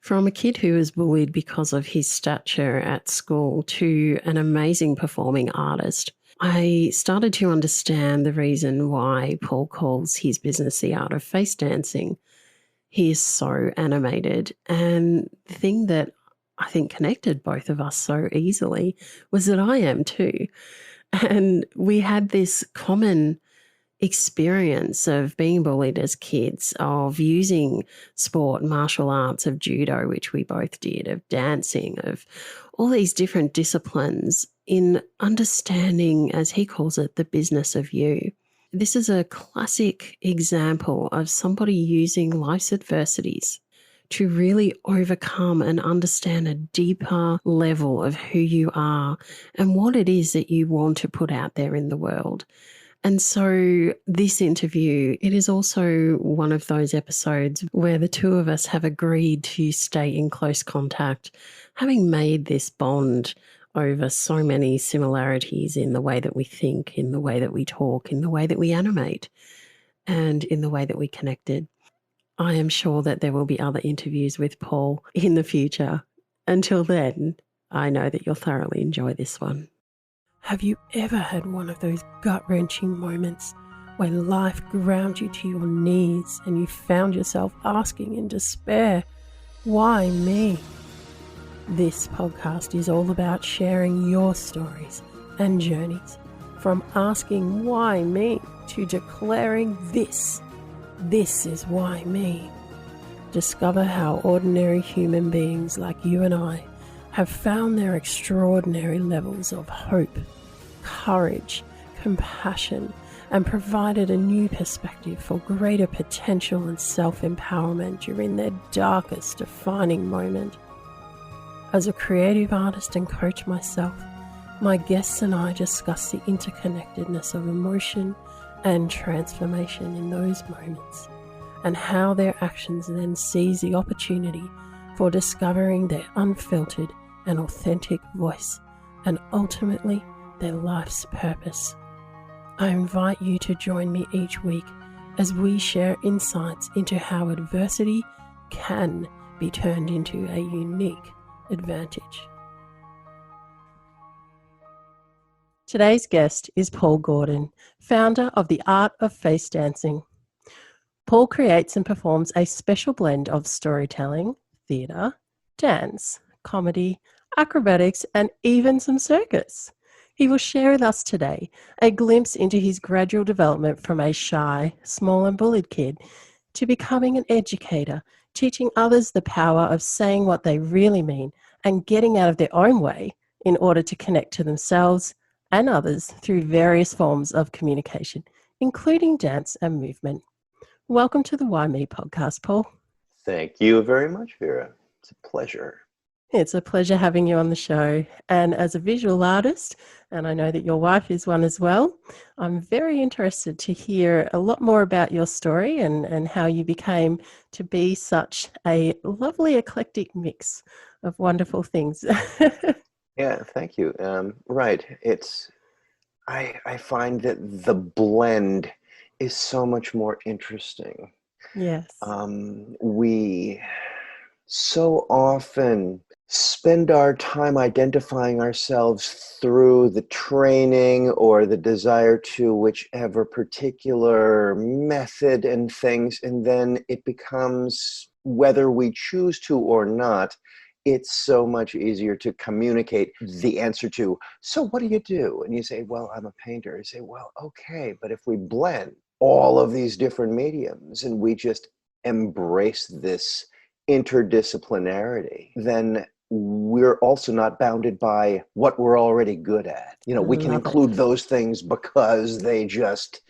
From a kid who was bullied because of his stature at school to an amazing performing artist, I started to understand the reason why Paul calls his business the art of face dancing. He is so animated. And the thing that I think connected both of us so easily was that I am too. And we had this common experience of being bullied as kids, of using sport, martial arts, of judo, which we both did, of dancing, of all these different disciplines in understanding, as he calls it, the business of you. This is a classic example of somebody using life's adversities to really overcome and understand a deeper level of who you are and what it is that you want to put out there in the world. And so this interview, it is also one of those episodes where the two of us have agreed to stay in close contact, having made this bond over so many similarities in the way that we think, in the way that we talk, in the way that we animate, and in the way that we connected. I am sure that there will be other interviews with Paul in the future. Until then, I know that you'll thoroughly enjoy this one. Have you ever had one of those gut-wrenching moments where life ground you to your knees and you found yourself asking in despair, why me? This podcast is all about sharing your stories and journeys, from asking why me to declaring this is why me. Discover how ordinary human beings like you and I have found their extraordinary levels of hope, courage, compassion, and provided a new perspective for greater potential and self-empowerment during their darkest defining moment. As a creative artist and coach myself, my guests and I discuss the interconnectedness of emotion and transformation in those moments, and how their actions then seize the opportunity for discovering their unfiltered and authentic voice, and ultimately their life's purpose. I invite you to join me each week as we share insights into how adversity can be turned into a unique advantage. Today's guest is Paul Gordon, founder of The Art of Face Dancing. Paul creates and performs a special blend of storytelling, theatre, dance, comedy, acrobatics, and even some circus. He will share with us today a glimpse into his gradual development from a shy, small and bullied kid to becoming an educator, teaching others the power of saying what they really mean and getting out of their own way in order to connect to themselves and others through various forms of communication, including dance and movement. Welcome to the WhyMe podcast, Paul. Thank you very much, Vera. It's a pleasure. It's a pleasure having you on the show. And as a visual artist, and I know that your wife is one as well, I'm very interested to hear a lot more about your story and how you became to be such a lovely eclectic mix of wonderful things. Yeah, thank you. Right. I find that the blend is so much more interesting. Yes. We so often spend our time identifying ourselves through the training or the desire to whichever particular method and things, and then it becomes, whether we choose to or not, it's so much easier to communicate the answer to, so what do you do? And you say, well, I'm a painter. You say, well, okay, but if we blend all of these different mediums and we just embrace this interdisciplinarity, then we're also not bounded by what we're already good at. You know, we can include those things because they just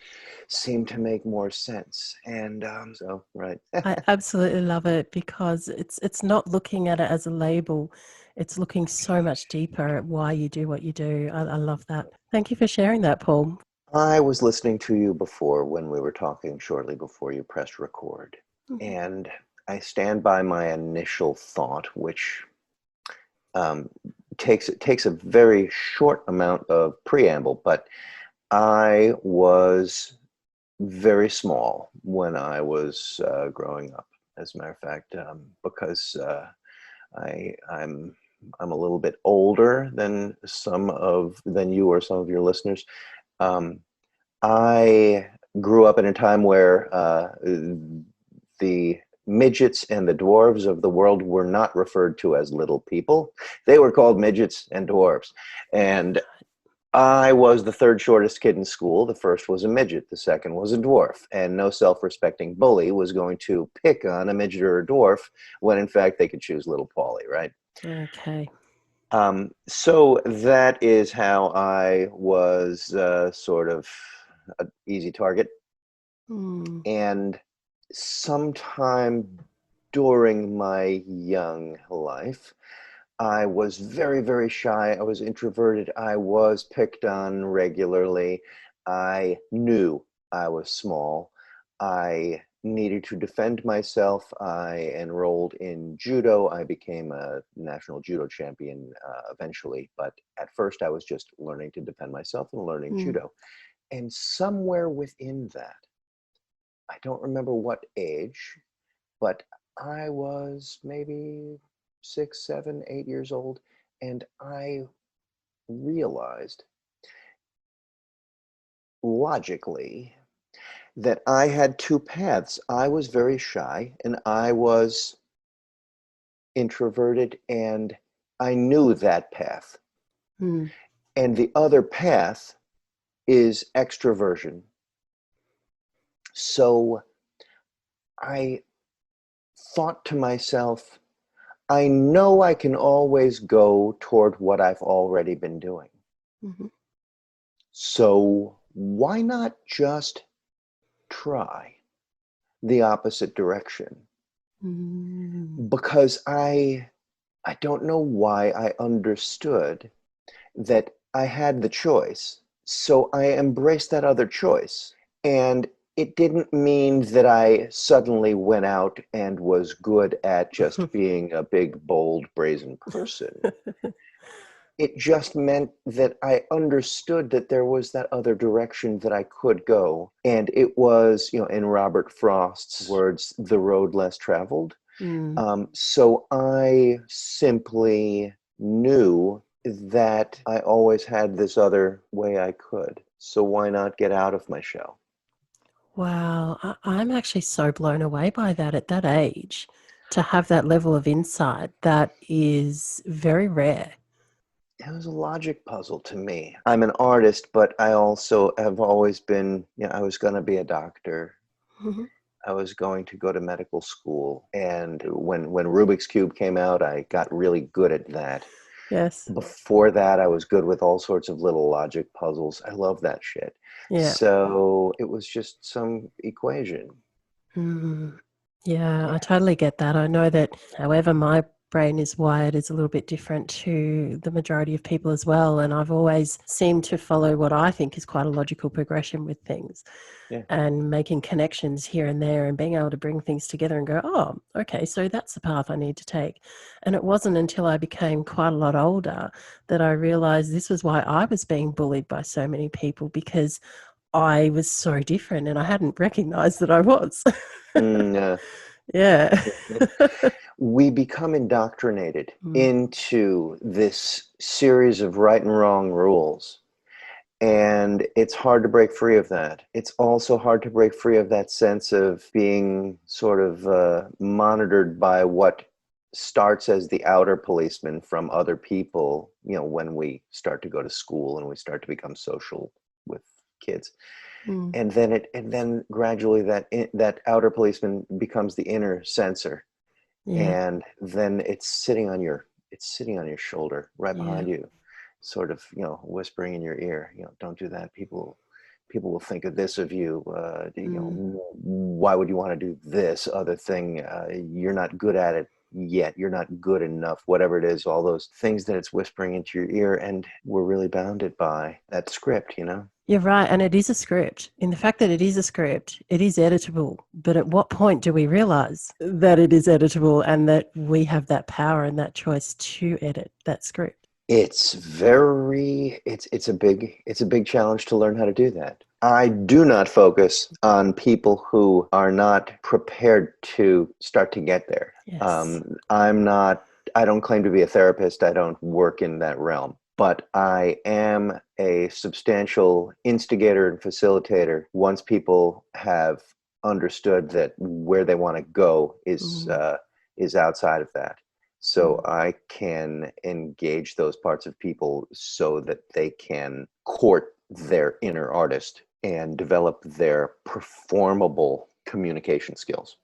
seem to make more sense. And so, right. I absolutely love it because it's not looking at it as a label. It's looking so much deeper at why you do what you do. I love that. Thank you for sharing that, Paul. I was listening to you before when we were talking shortly before you pressed record. Mm-hmm. And I stand by my initial thought, which takes a very short amount of preamble, but I was very small when I was growing up, as a matter of fact, because I'm a little bit older than you or some of your listeners. I grew up in a time where the midgets and the dwarves of the world were not referred to as little people. They were called midgets and dwarves. And I was the third shortest kid in school. The first was a midget. The second was a dwarf. And no self-respecting bully was going to pick on a midget or a dwarf when, in fact, they could choose little Paulie, right? Okay. So that is how I was sort of an easy target. Mm. And sometime during my young life, I was very, very shy. I was introverted. I was picked on regularly. I knew I was small. I needed to defend myself. I enrolled in judo. I became a national judo champion eventually. But at first, I was just learning to defend myself and learning Mm. judo. And somewhere within that, I don't remember what age, but I was maybe 6, 7, 8 years old, and I realized logically that I had two paths. I was very shy and I was introverted, and I knew that path. Mm. And the other path is extroversion. So I thought to myself, I know I can always go toward what I've already been doing. Mm-hmm. So why not just try the opposite direction? Mm. Because I don't know why I understood that I had the choice. So I embraced that other choice. And it didn't mean that I suddenly went out and was good at just being a big, bold, brazen person. It just meant that I understood that there was that other direction that I could go. And it was, in Robert Frost's words, the road less traveled. Mm. So I simply knew that I always had this other way I could. So why not get out of my shell? Wow, I'm actually so blown away by that at that age. To have that level of insight, that is very rare. It was a logic puzzle to me. I'm an artist, but I also have always been, I was going to be a doctor. Mhm. I was going to go to medical school. And when Rubik's Cube came out, I got really good at that. Yes. Before that, I was good with all sorts of little logic puzzles. I love that shit. Yeah. So it was just some equation. Mm. Yeah, I Yeah. totally get that. I know that however my brain is wired is a little bit different to the majority of people as well. And I've always seemed to follow what I think is quite a logical progression with things Yeah. and making connections here and there and being able to bring things together and go, oh, okay, so that's the path I need to take. And it wasn't until I became quite a lot older that I realized this was why I was being bullied by so many people, because I was so different and I hadn't recognized that I was. Mm, Yeah. we become indoctrinated Mm. into this series of right and wrong rules. And it's hard to break free of that. It's also hard to break free of that sense of being sort of monitored by what starts as the outer policeman from other people, when we start to go to school and we start to become social with kids. Mm. And then gradually that outer policeman becomes the inner censor. Yeah. And then it's sitting on your shoulder right Yeah. behind you, sort of, whispering in your ear, don't do that. People will think of this of you. Mm. Why would you want to do this other thing? You're not good at it yet. You're not good enough, whatever it is, all those things that it's whispering into your ear. And we're really bounded by that script. You're right. And it is a script. In the fact that it is a script, it is editable. But at what point do we realize that it is editable and that we have that power and that choice to edit that script? It's a big challenge to learn how to do that. I do not focus on people who are not prepared to start to get there. Yes. I'm not I don't claim to be a therapist. I don't work in that realm, but I am a substantial instigator and facilitator once people have understood that where they want to go is outside of that. So I can engage those parts of people so that they can court their inner artist and develop their performable communication skills.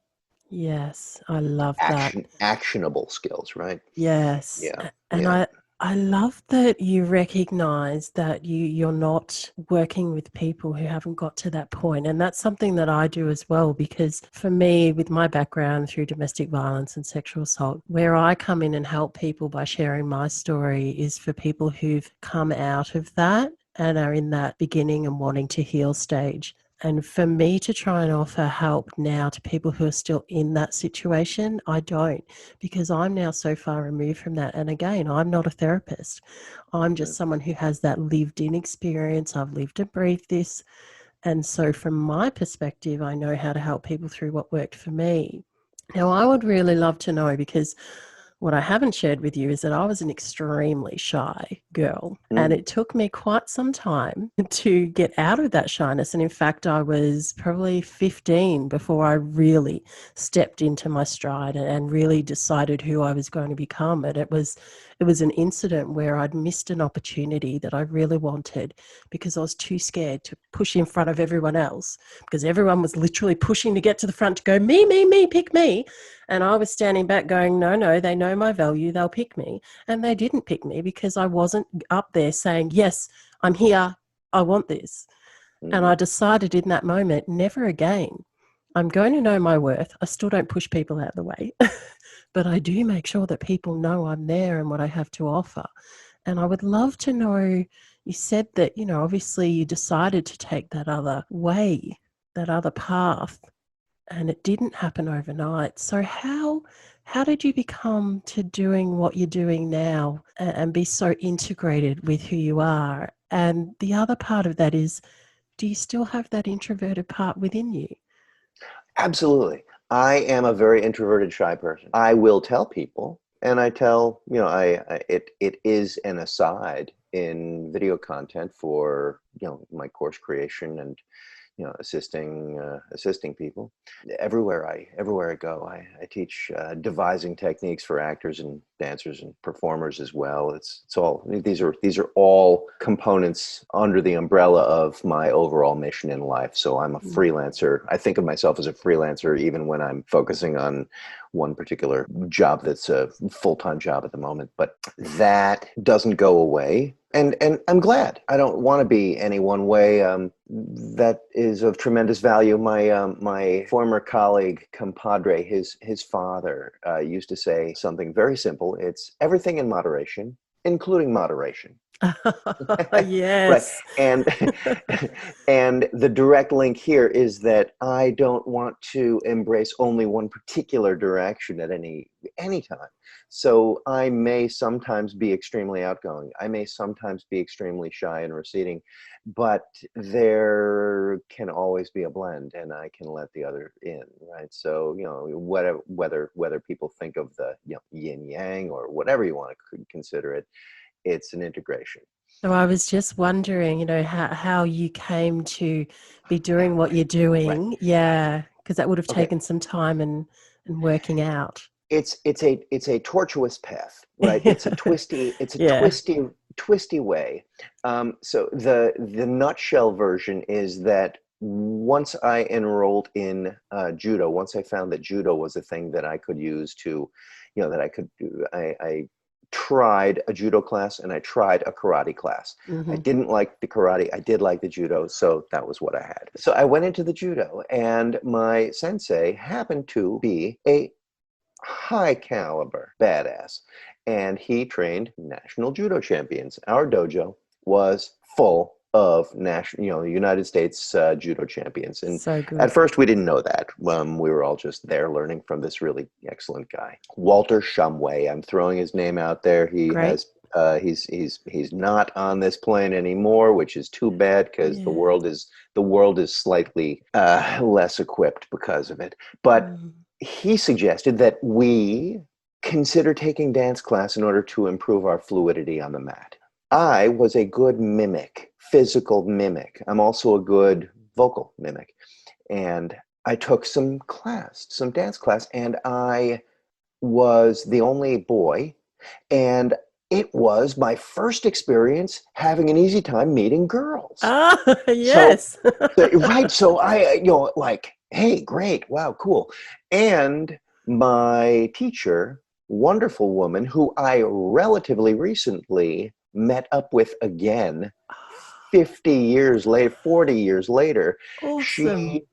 Yes, I love that. Actionable skills, right? Yes. Yeah. And Yeah. I love that you recognize that you're not working with people who haven't got to that point. And that's something that I do as well, because for me, with my background through domestic violence and sexual assault, where I come in and help people by sharing my story is for people who've come out of that and are in that beginning and wanting to heal stage. And for me to try and offer help now to people who are still in that situation, I don't, because I'm now so far removed from that. And again, I'm not a therapist. I'm just someone who has that lived in experience. I've lived and breathed this. And so from my perspective, I know how to help people through what worked for me. Now, I would really love to know, because what I haven't shared with you is that I was an extremely shy girl, and Mm. it took me quite some time to get out of that shyness. And in fact, I was probably 15 before I really stepped into my stride and really decided who I was going to become. And it was an incident where I'd missed an opportunity that I really wanted because I was too scared to push in front of everyone else, because everyone was literally pushing to get to the front to go, me, pick me. And I was standing back going, no, they know my value, they'll pick me. And they didn't pick me because I wasn't up there saying, yes, I'm here, I want this. And I Mm-hmm. decided in that moment, never again. I'm going to know my worth. I still don't push people out of the way, but I do make sure that people know I'm there and what I have to offer. And I would love to know, you said that, obviously you decided to take that other way, that other path, and it didn't happen overnight. So how did you become to doing what you're doing now and be so integrated with who you are? And the other part of that is, do you still have that introverted part within you? Absolutely. I am a very introverted, shy person. I will tell people, and I tell, it is an aside in video content for, my course creation and, assisting people. Everywhere I go, I teach devising techniques for actors and dancers and performers as well. It's all these are all components under the umbrella of my overall mission in life. So I'm a Mm. freelancer. I think of myself as a freelancer even when I'm focusing on one particular job that's a full-time job at the moment. But that doesn't go away. And I'm glad. I don't want to be any one way. That is of tremendous value. My former colleague, compadre, his father used to say something very simple. It's everything in moderation, including moderation. Right. Yes. And and the direct link here is that I don't want to embrace only one particular direction at any time. So I may sometimes be extremely outgoing. I may sometimes be extremely shy and receding, but there can always be a blend and I can let the other in, right? So, whether people think of the yin yang or whatever you want to consider it, it's an integration. So I was just wondering, how you came to be doing what you're Right. doing. Yeah, because that would have Okay. taken some time and working out. It's a tortuous path, right? It's a Yeah. twisty way. So the nutshell version is that once I enrolled in judo, once I found that judo was a thing that I could use to, that I could do, I tried a judo class and I tried a karate class. I Hmm. didn't like the karate. I did like the judo, so that was what I had. So I went into the judo, and my sensei happened to be a high caliber badass, and he trained national judo champions. Our dojo was full of national, United States judo champions. And So at good. first we didn't know that. We were all just there learning from this really excellent guy, Walter Shumway. I'm throwing his name out there. He Great. has he's not on this plane anymore, which is too bad because Yeah. the world is slightly less equipped because of it. But Mm. he suggested that we consider taking dance class in order to improve our fluidity on the mat. I was a good mimic, physical mimic. I'm also a good vocal mimic. And I took some dance class, and I was the only boy. And it was my first experience having an easy time meeting girls. Ah, So, yes. right. So like, hey, great. Wow, cool. And my teacher, wonderful woman who I relatively recently met up with again 50 years later, 40 years later, Awesome. she,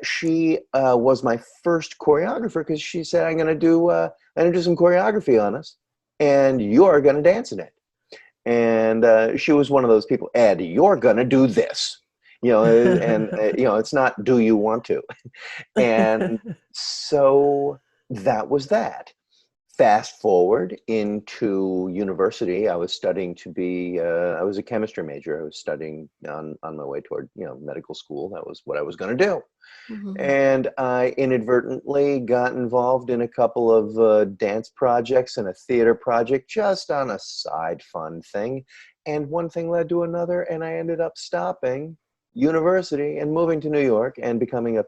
she was my first choreographer because she said, I'm going to do some choreography on us and you're going to dance in it. And she was one of those people, Ed, you're going to do this, it's not, do you want to? And so that was that. Fast forward into university, I was studying to be, I was a chemistry major. I was studying on my way toward, medical school. That was what I was going to do. Mhm. And I inadvertently got involved in a couple of dance projects and a theater project just on a side fun thing. And one thing led to another, and I ended up stopping university and moving to New York and becoming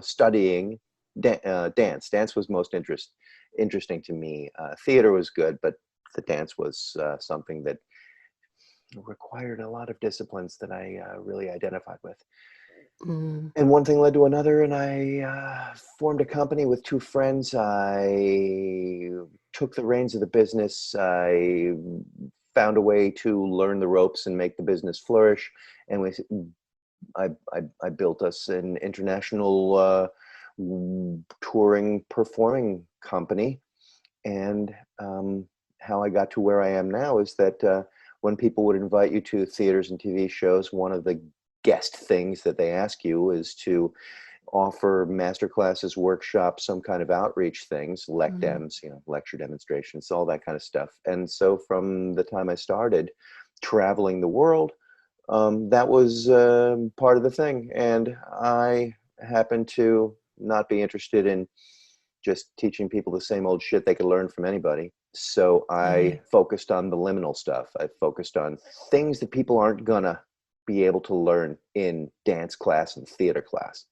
studying dance. Dance was most interesting to me. Theater was good, but the dance was something that required a lot of disciplines that I really identified with. Mm. And one thing led to another, and I formed a company with two friends. I took the reins of the business. I found a way to learn the ropes and make the business flourish. And I built us an international touring performing company. And how I got to where I am now is that when people would invite you to theaters and TV shows, one of the guest things that they ask you is to offer master classes, workshops, some kind of outreach things, Mm. lecdems, lecture demonstrations, all that kind of stuff. And so from the time I started traveling the world, that was part of the thing. And I happened to not be interested in just teaching people the same old shit they could learn from anybody. So Yeah. I focused on the liminal stuff. I focused on things that people aren't gonna be able to learn in dance class and theater class.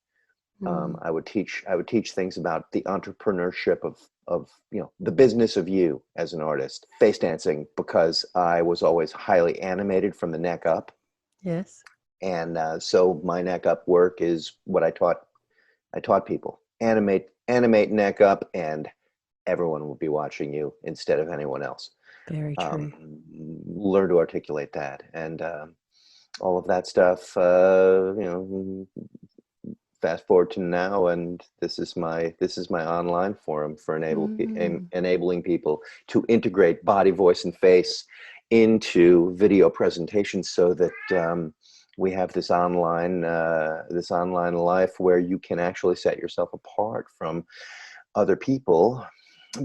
Mm. I would teach things about the entrepreneurship of the business of you as an artist. Face dancing, because I was always highly animated from the neck up, Yes. and so my neck up work is what I taught people. Animate neck up, and everyone will be watching you instead of anyone else. Very true. Learn to articulate that, and all of that stuff. Fast forward to now, and this is my online forum for Mm. enabling people to integrate body, voice, and face into video presentations, so that we have this online life where you can actually set yourself apart from other people,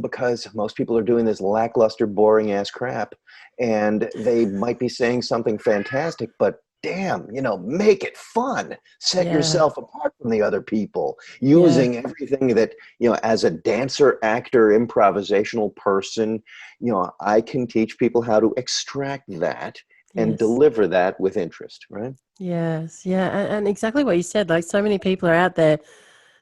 because most people are doing this lackluster, boring ass crap, and they might be saying something fantastic, but damn, make it fun. Set Yeah. yourself apart from the other people Yeah. using everything that, as a dancer, actor, improvisational person, I can teach people how to extract that and Yes. deliver that with interest, right? Yes. Yeah. And exactly what you said. Like, so many people are out there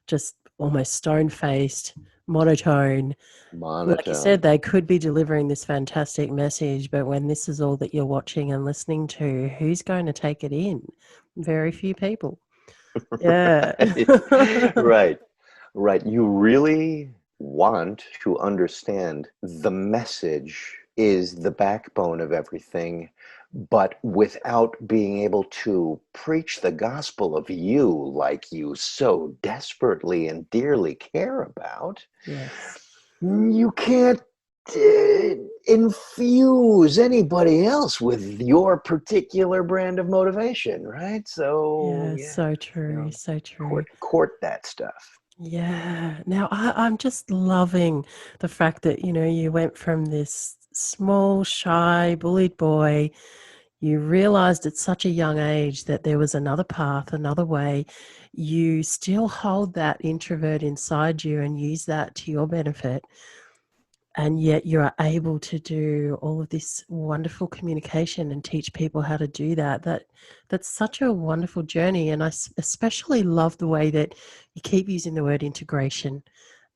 just almost stone faced, monotone. Like you said, Monotone. they could be delivering this fantastic message, but when this is all that you're watching and listening to, who's going to take it in? Very few people. Yeah. Right. Right. Right. You really want to understand the message is the backbone of everything, but without being able to preach the gospel of you like you so desperately and dearly care about, Yes. you can't infuse anybody else with your particular brand of motivation, right? So, Yeah. yeah, So you true. know, So true. court that stuff. Yeah. Now, I'm just loving the fact that, you went from this small, shy, bullied boy. You realized at such a young age that there was another path, another way. You still hold that introvert inside you and use that to your benefit. and yet you are able to do all of this wonderful communication and teach people how to do that. That's such a wonderful journey, and I especially love the way that you keep using the word integration.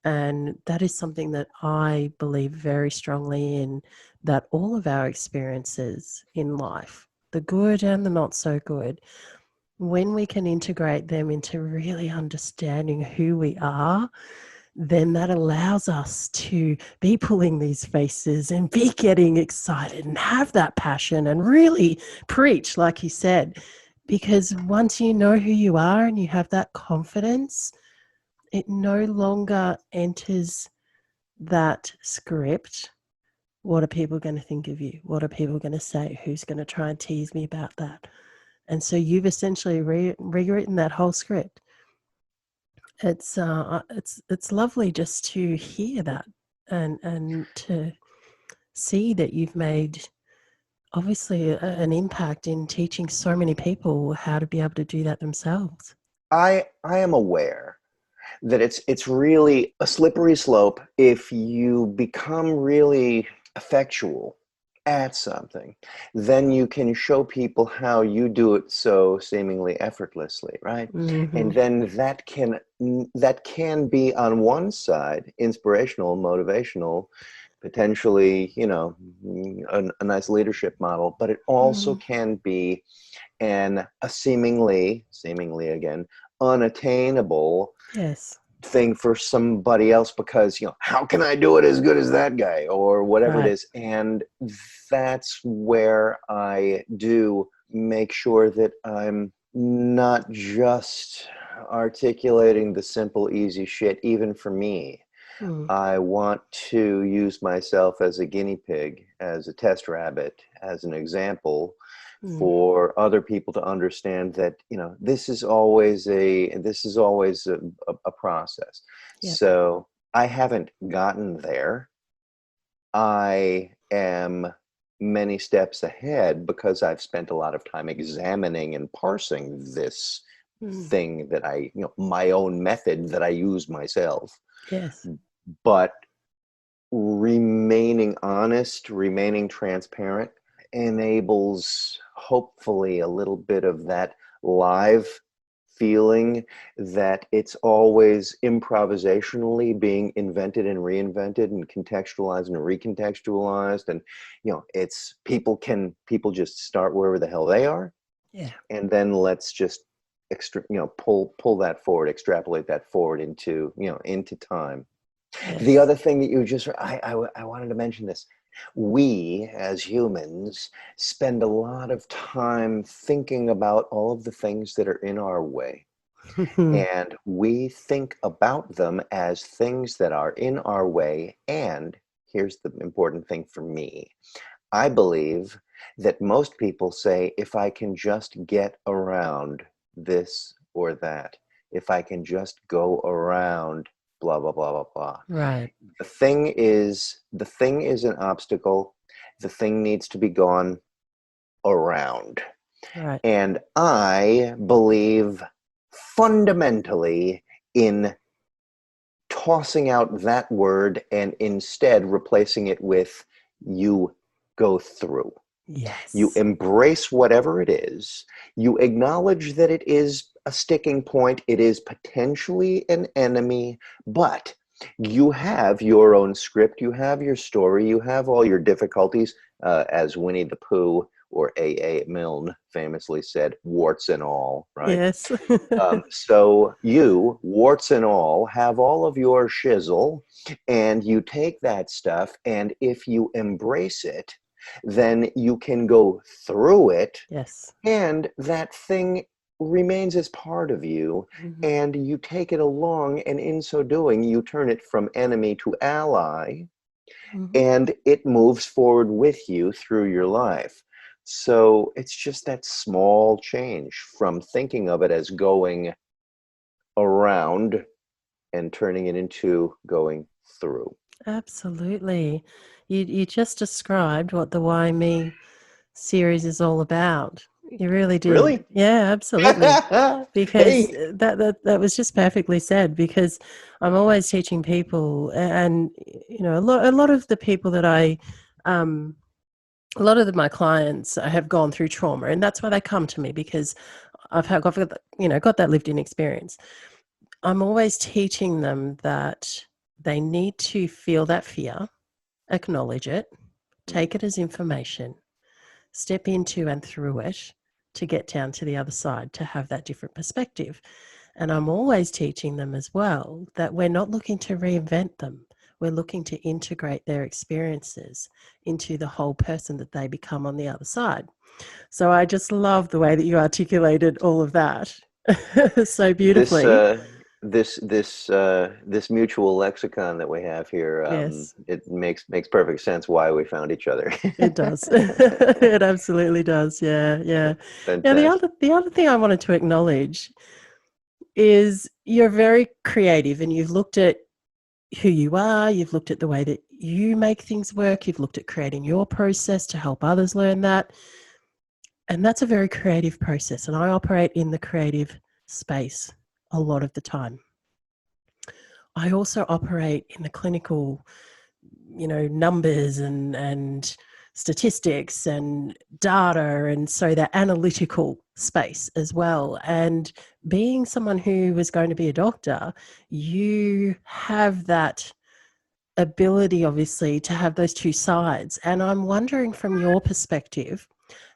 And that is something that I believe very strongly in, that all of our experiences in life, the good and the not so good, when we can integrate them into really understanding who we are, then that allows us to be pulling these faces and be getting excited and have that passion and really preach, like you said. Because once you know who you are and you have that confidence, it no longer enters that script. What are people going to think of you? What are people going to say? Who's going to try and tease me about that? And so you've essentially rewritten that whole script. It's lovely just to hear that, and to see that you've made obviously an impact in teaching so many people how to be able to do that themselves. I am aware that it's really a slippery slope if you become really effectual at something. Then you can show people how you do it so seemingly effortlessly, right? Mm-hmm. And then that can be on one side inspirational, motivational, potentially, a nice leadership model, but it also Mm. can be a seemingly again unattainable Yes. thing for somebody else, because how can I do it as good as that guy, or whatever it Right. is. And that's where I do make sure that I'm not just articulating the simple easy shit. Even for me, Mm. I want to use myself as a guinea pig, as a test rabbit, as an example Mm. for other people to understand that this is always a process. Yep. So I haven't gotten there. I am many steps ahead because I've spent a lot of time examining and parsing this Mm. thing that my own method that I use myself. Yes. But remaining honest, remaining transparent enables hopefully a little bit of that live feeling, that it's always improvisationally being invented and reinvented and contextualized and recontextualized. And it's people just start wherever the hell they are, Yeah. and then let's just pull that forward, extrapolate that forward into time. The Yes. other thing that I wanted to mention this. We as humans spend a lot of time thinking about all of the things that are in our way. And we think about them as things that are in our way. And here's the important thing for me. I believe that most people say, if I can just get around this or that, if I can just go around blah, blah, blah, blah, blah. Right. The thing is an obstacle. The thing needs to be gone around. Right. And I believe fundamentally in tossing out that word and instead replacing it with you go through. You Yes. embrace whatever it is. You acknowledge that it is a sticking point. It is potentially an enemy, but you have your own script. You have your story. You have all your difficulties, as Winnie the Pooh or A. Milne famously said, warts and all, right? Yes. So you, warts and all, have all of your shizzle, and you take that stuff, and if you embrace it, then you can go through it, Yes. and that thing remains as part of you, Mhm. and you take it along, and in so doing, you turn it from enemy to ally, Mhm. and it moves forward with you through your life. So it's just that small change from thinking of it as going around and turning it into going through. Absolutely. You just described what the Why Me series is all about. You really did. Really? Yeah, absolutely. Because Hey, that was just perfectly said. Because I'm always teaching people, and a lot of the people that um, a lot of my clients have gone through trauma, and that's why they come to me because got that lived in experience. I'm always teaching them that they need to feel that fear, acknowledge it, take it as information, step into and through it to get down to the other side, to have that different perspective. And I'm always teaching them as well that we're not looking to reinvent them. We're looking to integrate their experiences into the whole person that they become on the other side. So I just love the way that you articulated all of that so this beautifully. this mutual lexicon that we have here, Yes, it makes perfect sense why we found each other. it does. It absolutely does. Yeah, yeah. Now Fantastic. the other thing I wanted to acknowledge is you're very creative and you've looked at who you are, you've looked at the way that you make things work, you've looked at creating your process to help others learn that. And that's a very creative process. And I operate in the creative space a lot of the time. I also operate in the clinical, numbers and statistics and data, and so that analytical space as well. And being someone who was going to be a doctor, you have that ability, obviously, to have those two sides. And I'm wondering from your perspective,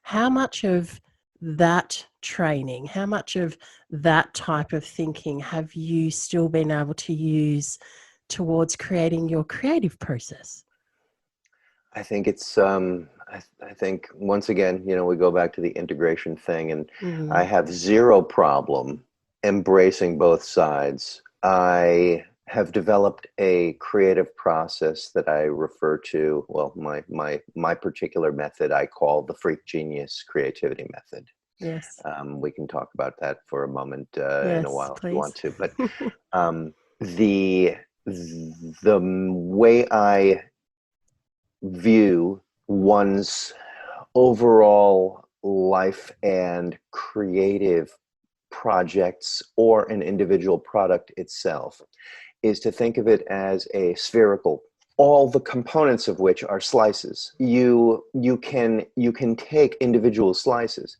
how much of that training, how much of that type of thinking have you still been able to use towards creating your creative process? I think it's I think once again, we go back to the integration thing, and I Mm, have zero problem embracing both sides. I have developed a creative process that I refer to, well, my particular method I call the freak genius creativity method. yes, We can talk about that for a moment in a yes, while if you want please. to, but the way I view one's overall life and creative projects or an individual product itself is to think of it as a spherical, all the components of which are slices. You can take individual slices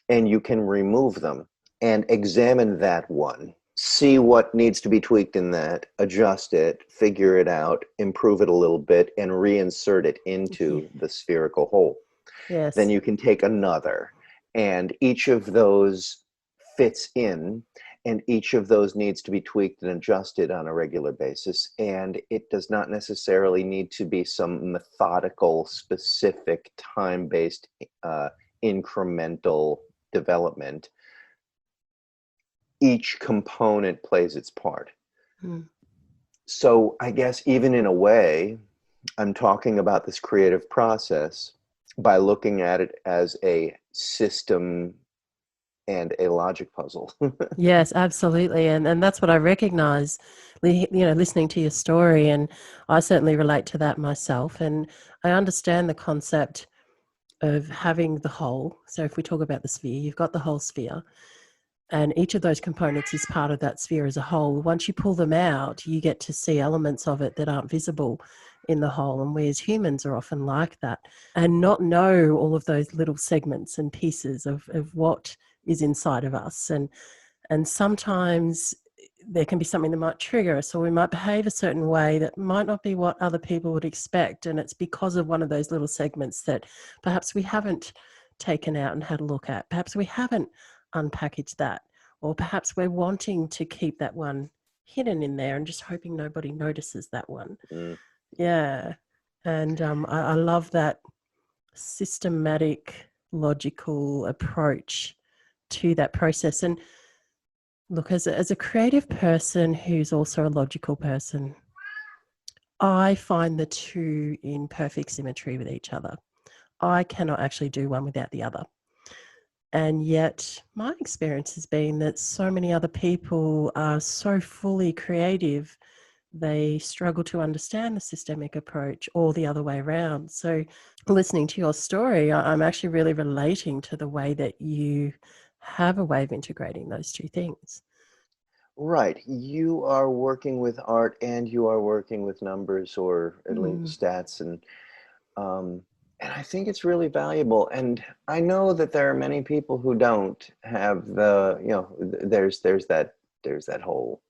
and you can remove them and examine that one, see what needs to be tweaked in that, adjust it, figure it out, improve it a little bit, and reinsert it Yeah, into the spherical whole. Then yes. you can take another, and each of those fits in, and each of those needs to be tweaked and adjusted on a regular basis. And it does not necessarily need to be some methodical, specific, time-based, incremental development. Each component plays its part. Mm. So I guess even in a way, I'm talking about this creative process by looking at it as a system and a logic puzzle. Yes, absolutely. And that's what I recognize, listening to your story. And I certainly relate to that myself. And I understand the concept of having the whole. So if we talk about the sphere, you've got the whole sphere, and each of those components is part of that sphere as a whole. Once you pull them out, you get to see elements of it that aren't visible in the whole. And we as humans are often like that, and not know all of those little segments and pieces of what is inside of us. And sometimes there can be something that might trigger us, or we might behave a certain way that might not be what other people would expect. And it's because of one of those little segments that perhaps we haven't taken out and had a look at. Perhaps we haven't unpackaged that, or perhaps we're wanting to keep that one hidden in there and just hoping nobody notices that one. Mm. Yeah. And I love that systematic, logical approach to that process. And look, as a creative person who's also a logical person, I find the two in perfect symmetry with each other. I cannot actually do one without the other. And yet, my experience has been that so many other people are so fully creative they struggle to understand the systemic approach or the other way around. So listening to your story, I'm actually really relating to the way that you have a way of integrating those two things. Right. You are working with art and you are working with numbers, or at least stats, um, and I think it's really valuable. And I know that there are many people who don't have the, there's that whole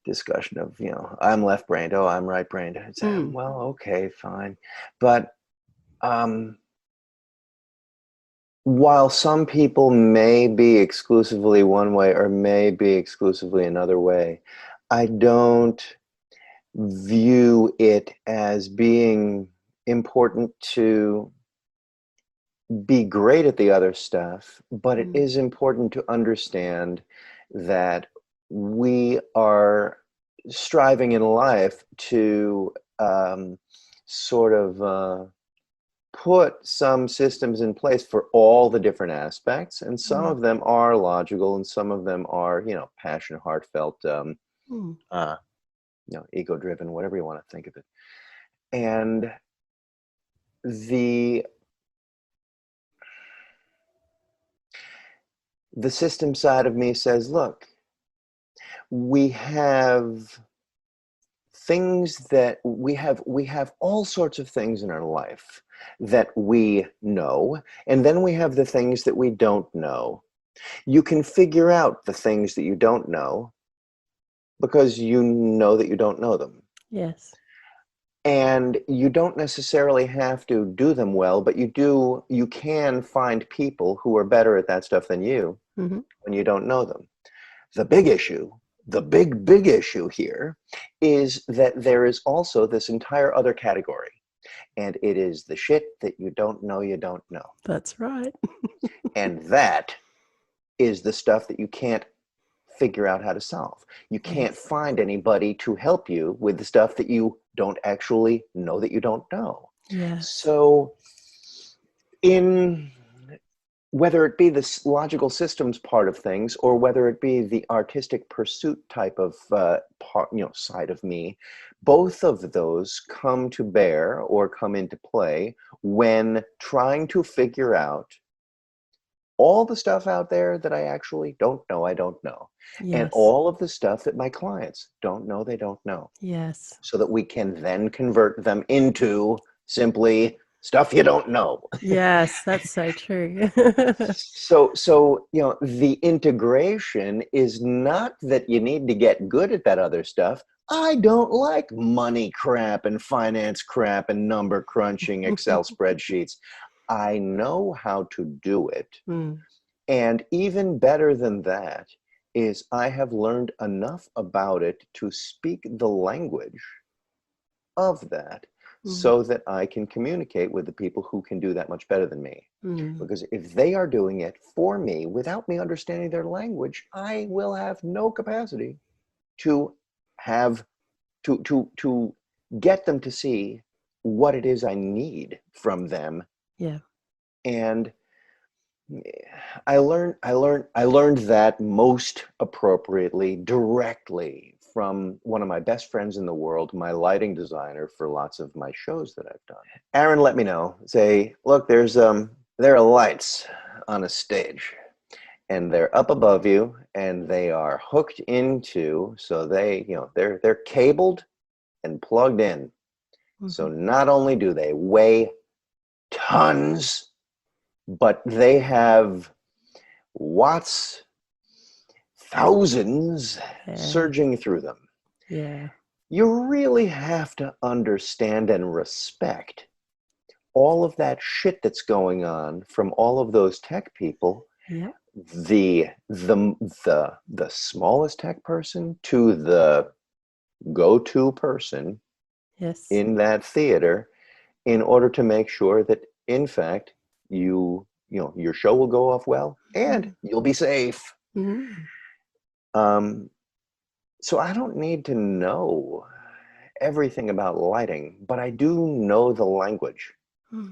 discussion of, I'm left-brained, oh, I'm right-brained. It's, well, okay, fine. But while some people may be exclusively one way or may be exclusively another way, I don't view it as being important to be great at the other stuff, but it is important to understand that we are striving in life to sort of put some systems in place for all the different aspects, and some of them are logical and some of them are, passionate, heartfelt, ego-driven, whatever you want to think of it. And the system side of me says, look, we have things that we have all sorts of things in our life that we know, and then we have the things that we don't know. You can figure out the things that you don't know because you know that you don't know them. Yes. And you don't necessarily have to do them well, but you can find people who are better at that stuff than you when you don't know them. The big issue, the big issue here is that there is also this entire other category, and it is the shit that you don't know you don't know. That's right. And that is the stuff that you can't figure out how to solve. You can't find anybody to help you with the stuff that you don't actually know that you don't know. Yes. So whether it be the logical systems part of things, or whether it be the artistic pursuit type of side of me, both of those come to bear or come into play when trying to figure out all the stuff out there that I actually don't know I don't know. And all of the stuff that my clients don't know they don't know. Yes. So that we can then convert them into simply stuff you don't know. Yes, that's so true. So the integration is not that you need to get good at that other stuff. I don't like money crap and finance crap and number crunching Excel spreadsheets. I know how to do it. And even better than that is I have learned enough about it to speak the language of that, so that I can communicate with the people who can do that much better than me. Because if they are doing it for me without me understanding their language, I will have no capacity to have to get them to see what it is I need from them. Yeah. And I learned that most appropriately directly from one of my best friends in the world, my lighting designer for lots of my shows that I've done. Aaron let me know, say, look, there are lights on a stage, and they're up above you, and they are hooked into, so they're cabled and plugged in. So not only do they weigh tons, but they have watts, thousands surging through them. Yeah. You really have to understand and respect all of that shit that's going on from all of those tech people. Yeah. The smallest tech person to the go-to person in that theater, in order to make sure that, in fact, your show will go off well and you'll be safe. So I don't need to know everything about lighting, but I do know the language.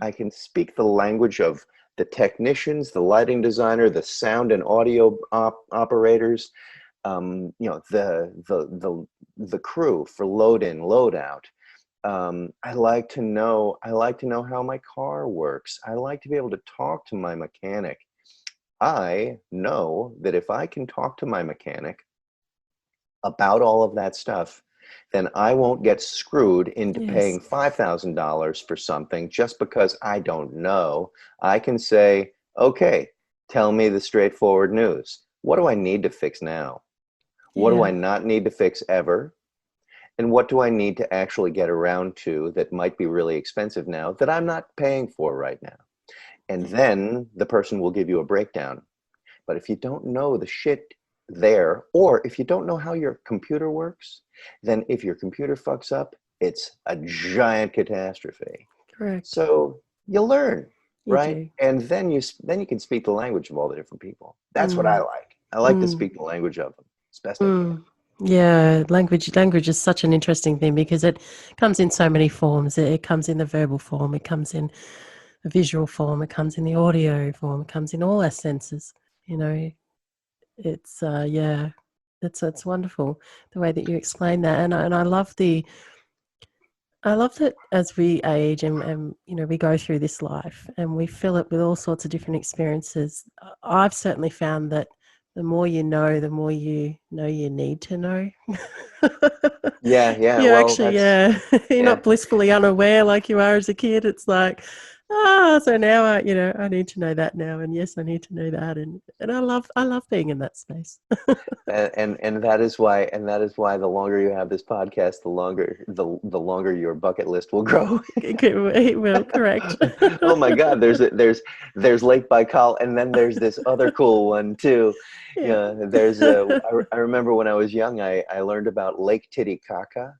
I can speak the language of the technicians, the lighting designer, the sound and audio operators, the the crew for load in, load out. I like to know how my car works. I like to be able to talk to my mechanic. I know that if I can talk to my mechanic about all of that stuff, then I won't get screwed into Yes. paying $5,000 for something just because I don't know. I can say, okay, tell me the straightforward news. What do I need to fix now? What do I Yeah. not need to fix ever? And what do I need to actually get around to that might be really expensive now that I'm not paying for right now? And then the person will give you a breakdown. But if you don't know the shit there, or if you don't know how your computer works, then if your computer fucks up, it's a giant catastrophe. Correct. So you learn, You right? do. And then you can speak the language of all the different people. That's what I Mm. like. I like to Mm. speak the language of them as best I can. Mm. Yeah, language is such an interesting thing because it comes in so many forms. It comes in the verbal form, it comes in the visual form, it comes in the audio form, it comes in all our senses. You know, it's yeah, it's wonderful the way that you explain that, and I love that as we age and you know we go through this life and we fill it with all sorts of different experiences. I've certainly found that the more you know, the more you know you need to know. Yeah, yeah. You Well, actually, that's yeah, you're yeah. not blissfully unaware like you are as a kid. It's like, so now you know, I need to know that now, and yes, I need to know that, and I love being in that space. And that is why the longer you have this podcast, the longer your bucket list will grow. It will, correct. Oh my God, there's Lake Baikal, and then there's this other cool one too. Yeah. Yeah, I remember when I was young, I learned about Lake Titicaca,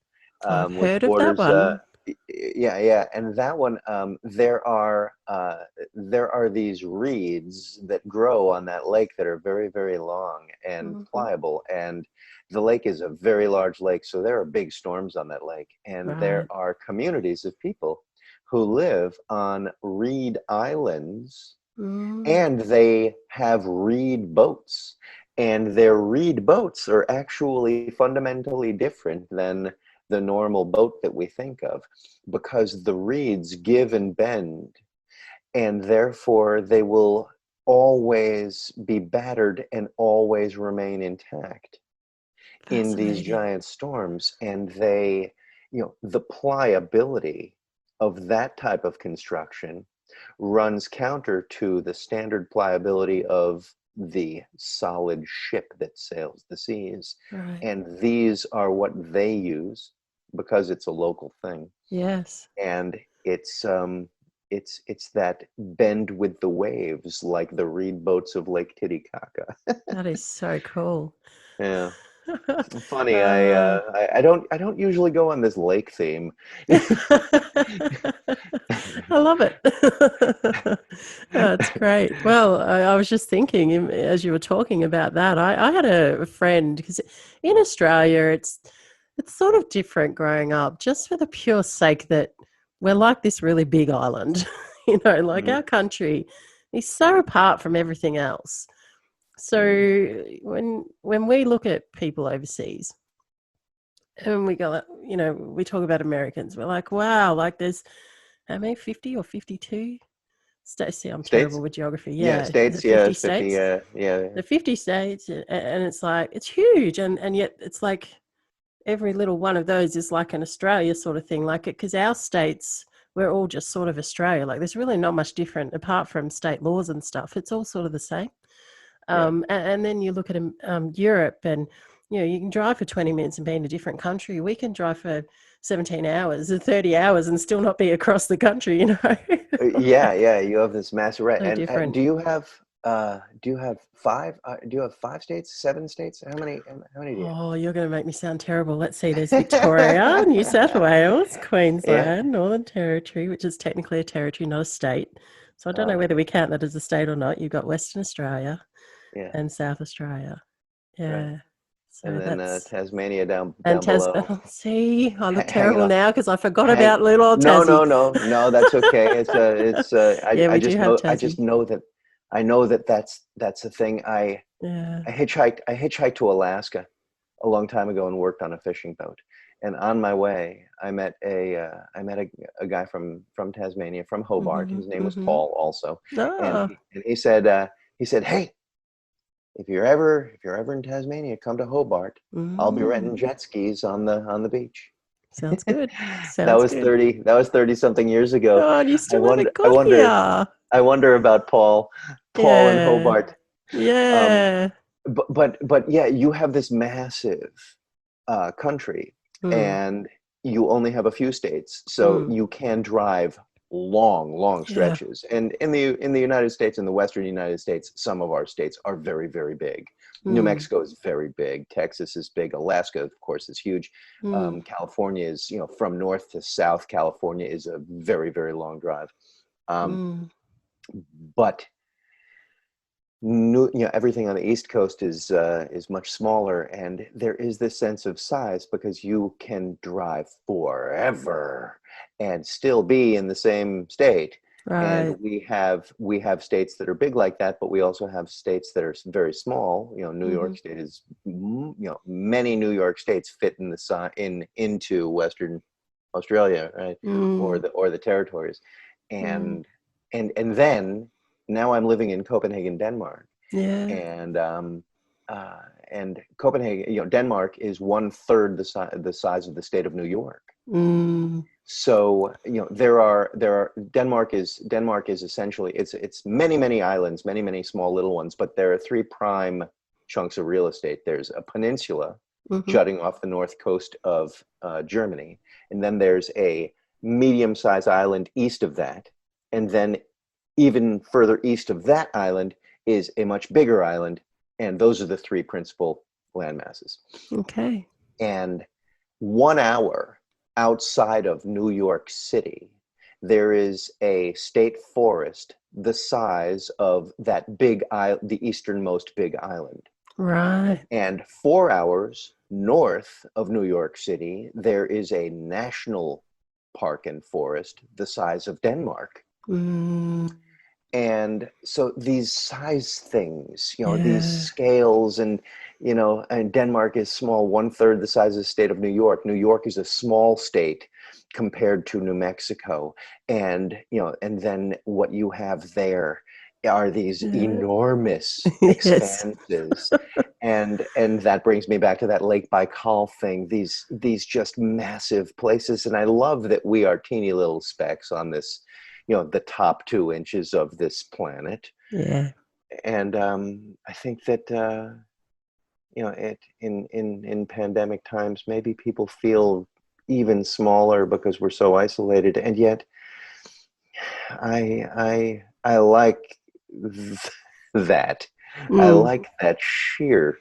I've which heard of that borders one. yeah, and that one, there are these reeds that grow on that lake that are very, very long and Mhm. pliable, and the lake is a very large lake, so there are big storms on that lake, and there Right. are communities of people who live on reed islands, Mm. and they have reed boats, and their reed boats are actually fundamentally different than the normal boat that we think of, because the reeds give and bend, and therefore they will always be battered and always remain intact in these Fascinating. giant storms. And the pliability of that type of construction runs counter to the standard pliability of the solid ship that sails the seas. Right. And these are what they use because it's a local thing. Yes. And it's that bend with the waves, like the reed boats of Lake Titicaca. That is so cool. Yeah. Funny, Uh, I don't usually go on this lake theme. I love it. That's great. Well, I was just thinking as you were talking about that, I had a friend because in Australia it's sort of different growing up, just for the pure sake that we're like this really big island. You know, like Mhm, our country is so apart from everything else. mhm. So when we look at people overseas and we go, like, you know, we talk about Americans, we're like, wow, like there's how many, 50 or 52 states? See, I'm terrible States? with geography. Yeah, Yeah, is states. it Yeah, 50 it's 50. states? Yeah, yeah, The 50 states, and it's like it's huge, and yet it's like every little one of those is like an Australia sort of thing, like it because our states we're all just sort of Australia. Like there's really not much different apart from state laws and stuff. It's all sort of the same. yeah. And then you look at Europe, and you know you can drive for 20 minutes and be in a different country. We can drive for 17 hours or 30 hours and still not be across the country. You know, Yeah, yeah. You have this massive right. so And different. do you have five? Do you have 5 states? 7 states? How many do you Oh, you're going to make me sound terrible. Let's see. There's Victoria, New South have? Wales, Yeah. Queensland, Northern Territory, which is technically a territory, not a state. So I don't know whether we count that as a state or not. You've got Western Australia Yeah. and South Australia. Right. Yeah. And So then that's Tasmania and down below, see, I look hanging terrible on. now because I forgot Hang. about little old No, Tassie. no, no, no. That's okay. Yeah, we do have I just Tassie. know that that's a thing. Yeah. I hitchhiked to Alaska a long time ago and worked on a fishing boat. And on my way, I met a guy from Tasmania, from Hobart. Mm-hmm. His name was Mm-hmm. Paul, also, and Oh. he said, "Hey, if you're ever in Tasmania, come to Hobart. I'll be renting Mm. jet skis on the beach." Sounds good. Sounds good. That was 30 something years ago. Oh, and you I still wonder haven't got here. I wonder about Paul and Yeah. Hobart. Um, Yeah. but yeah, you have this massive country, Mm. and you only have a few states, so Mm. you can drive long Yeah. stretches. And in the United States, in the Western United States, some of our states are very, very big. New Mm. Mexico is very big. Texas is big. Alaska, of course, is huge. Mm. California is, from north to south, California is a very, very long drive. Um, Mm. but everything on the East Coast is much smaller, and there is this sense of size because you can drive forever and still be in the same state. And Right. we have states that are big like that, but we also have states that are very small. New Mm-hmm. York State is, many New York states fit in into Western Australia, right, or Mm. the territories, Mm. and and then now I'm living in Copenhagen, Denmark, Yeah. and uh, and Copenhagen, Denmark is one third the size of the state of New York. Mm. So there are Denmark is essentially, it's many islands, many small little ones, but there are three prime chunks of real estate. There's a peninsula Mm-hmm. jutting off the north coast of Germany, and then there's a medium-sized island east of that, and then even further east of that island is a much bigger island, and those are the three principal landmasses. Okay. And 1 hour outside of New York City, there is a state forest the size of that the easternmost big island. Right. And 4 hours north of New York City, there is a national park and forest the size of Denmark. Mm. And so these size things, these Yeah. scales, and Denmark is small, one third the size of the state of New York. New York is a small state compared to New Mexico. And then what you have there are these Yeah. enormous Yes. expanses. And that brings me back to that Lake Baikal thing, these just massive places. And I love that we are teeny little specks on this, the top 2 inches of this planet. Yeah. And I think that in pandemic times, maybe people feel even smaller because we're so isolated. And yet I like that. I Mm. like that sheer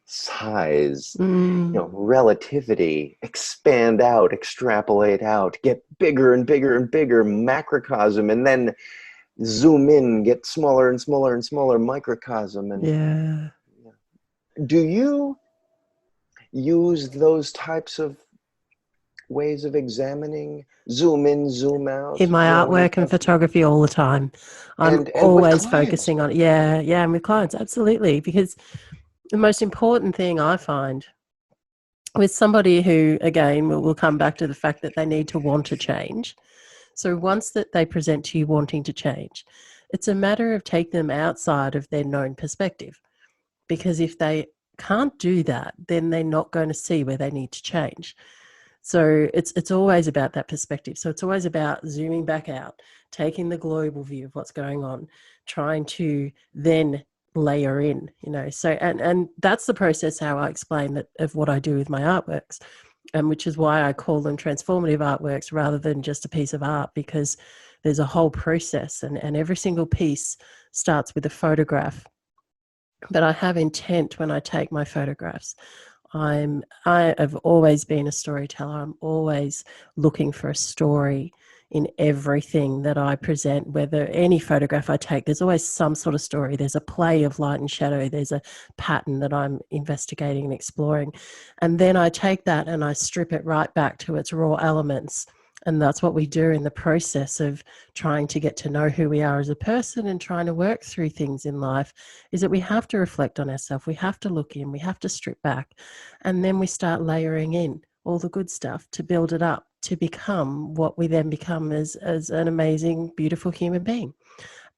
size, Mm. relativity, expand out, extrapolate out, get bigger and bigger and bigger, macrocosm, and then zoom in, get smaller and smaller and smaller, microcosm. And Yeah. do you use those types of ways of examining, zoom in, zoom In out, my when it artwork and comes to, photography all the time. I'm and with always clients? focusing on, yeah, yeah, and with clients, absolutely. Because the most important thing I find with somebody who, again, we'll come back to the fact that they need to want to change. So once that they present to you wanting to change, it's a matter of taking them outside of their known perspective. Because if they can't do that, then they're not going to see where they need to change. So it's always about that perspective. So it's always about zooming back out, taking the global view of what's going on, trying to then layer in, So and that's the process how I explain that of what I do with my artworks, and which is why I call them transformative artworks rather than just a piece of art, because there's a whole process, and every single piece starts with a photograph. But I have intent when I take my photographs. I have always been a storyteller. I'm always looking for a story in everything that I present, whether any photograph I take, there's always some sort of story. There's a play of light and shadow. There's a pattern that I'm investigating and exploring. And then I take that and I strip it right back to its raw elements And that's what we do in the process of trying to get to know who we are as a person and trying to work through things in life, is that we have to reflect on ourselves. We have to look in, we have to strip back, and then we start layering in all the good stuff to build it up to become what we then become as an amazing, beautiful human being,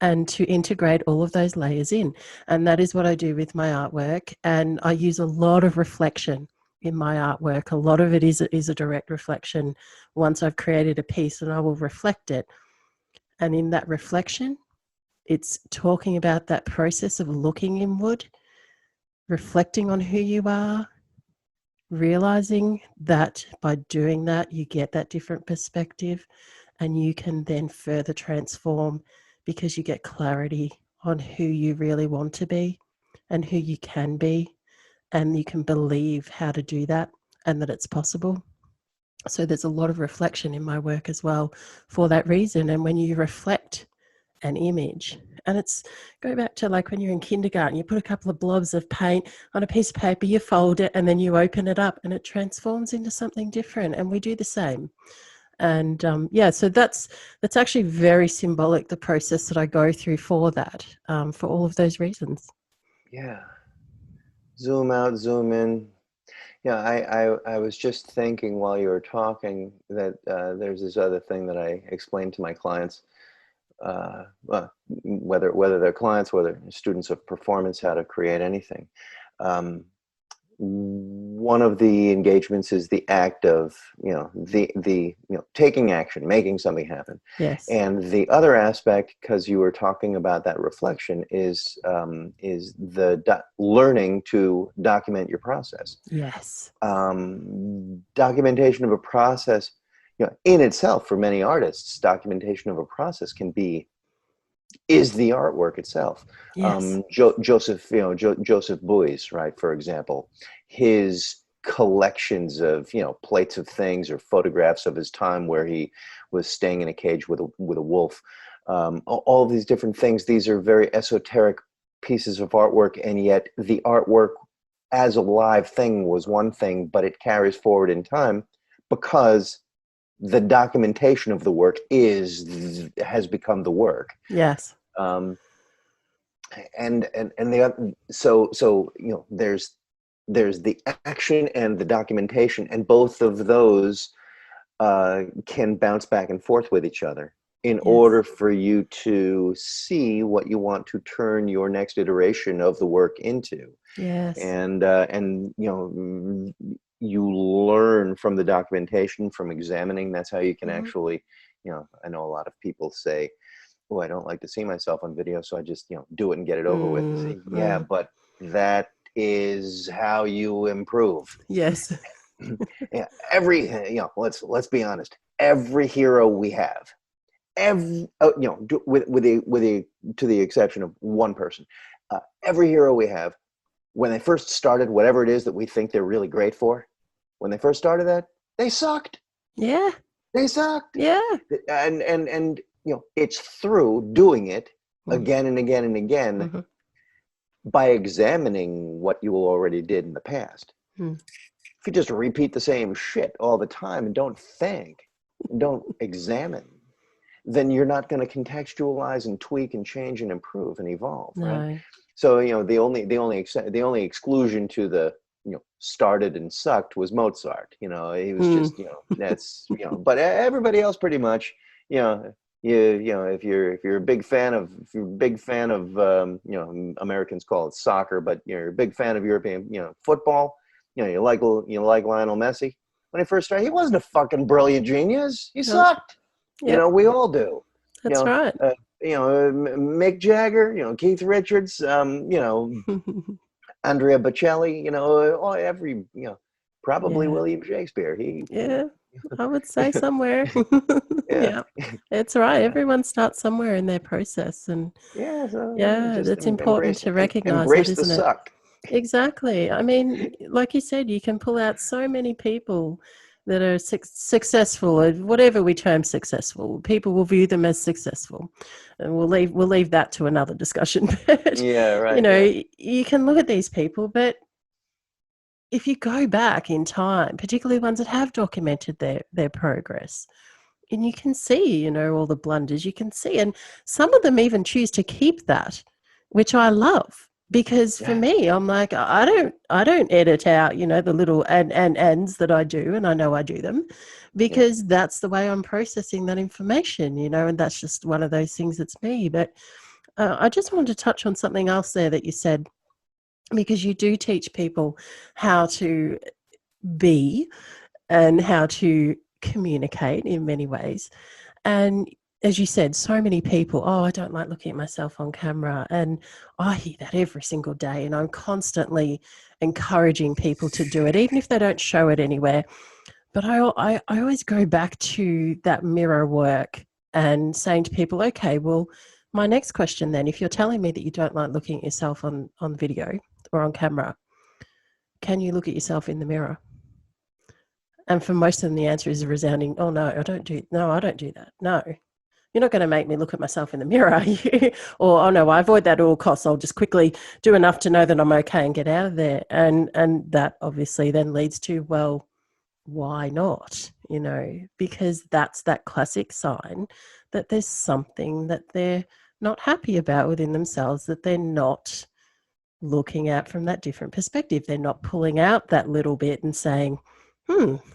and to integrate all of those layers in. And that is what I do with my artwork. And I use a lot of reflection in my artwork. A lot of it is a direct reflection once I've created a piece, and I will reflect it. And in that reflection, it's talking about that process of looking inward, reflecting on who you are, realizing that by doing that, you get that different perspective, and you can then further transform because you get clarity on who you really want to be and who you can be, and you can believe how to do that and that it's possible. So there's a lot of reflection in my work as well for that reason. And when you reflect an image, and it's go back to like when you're in kindergarten, you put a couple of blobs of paint on a piece of paper, you fold it, and then you open it up and it transforms into something different. And we do the same. And so that's actually very symbolic, the process that I go through for that, for all of those reasons. Yeah. Zoom out, zoom in. Yeah, I was just thinking while you were talking that there's this other thing that I explain to my clients, whether they're clients, whether students of performance, how to create anything. One of the engagements is the act of, taking action, making something happen. Yes. And the other aspect, because you were talking about that reflection, is the learning to document your process. Yes. Documentation of a process, in itself, for many artists, documentation of a process is the artwork itself. Yes. Joseph Beuys, right, for example, his collections of plates of things or photographs of his time where he was staying in a cage with a wolf. All these different things. These are very esoteric pieces of artwork, and yet the artwork as a live thing was one thing, but it carries forward in time because the documentation of the work has become the work. Yes. And there's the action and the documentation, and both of those can bounce back and forth with each other in order for you to see what you want to turn your next iteration of the work into. Yes. And you learn from the documentation, from examining. That's how you can actually, I know a lot of people say, oh, I don't like to see myself on video, so I just, do it and get it over with. And say, yeah, but that is how you improve. Yes. Yeah, let's be honest. Every hero we have, to the exception of one person, every hero we have, when they first started whatever it is that we think they're really great for, when they first started that, they sucked. Yeah. They sucked. Yeah. And it's through doing it again and again and again by examining what you already did in the past. If you just repeat the same shit all the time and don't think, and don't examine, then you're not going to contextualize and tweak and change and improve and evolve, right? So the only exclusion to the started and sucked was Mozart. He was just that's but everybody else pretty much if you're a big fan of Americans call it soccer, but you're a big fan of European football. You like Lionel Messi. When he first started, he wasn't a fucking brilliant genius. He sucked. Yep. We all do. That's right. Mick Jagger, Keith Richards, Andrea Bocelli, every, probably William Shakespeare. I would say somewhere. Yeah, it's right. Everyone starts somewhere in their process, and it's important to recognize that, isn't it? Suck. Exactly. I mean, like you said, you can pull out so many people that are successful, or whatever we term successful. People will view them as successful, and we'll leave that to another discussion. But, you can look at these people, but if you go back in time, particularly ones that have documented their progress, and you can see, you know, all the blunders you can see. And some of them even choose to keep that, which I love. Because for Yeah. me, I'm like, I don't edit out, you know, the little ands that I do, and I know I do them, Yeah. because that's the way I'm processing that information, you know, and that's just one of those things that's me. But I just wanted to touch on something else there that you said, because you do teach people how to be and how to communicate in many ways. And as you said, so many people, oh, I don't like looking at myself on camera. And I hear that every single day. And I'm constantly encouraging people to do it, even if they don't show it anywhere. But I always go back to that mirror work and saying to people, okay, well, my next question then, if you're telling me that you don't like looking at yourself on video or on camera, can you look at yourself in the mirror? And for most of them, the answer is a resounding, oh, no, I don't do that. No, you're not going to make me look at myself in the mirror, are you? Or, oh, no, I avoid that at all costs. I'll just quickly do enough to know that I'm okay and get out of there. And that obviously then leads to, well, why not? You know, because that's that classic sign that there's something that they're not happy about within themselves, that they're not looking at from that different perspective. They're not pulling out that little bit and saying,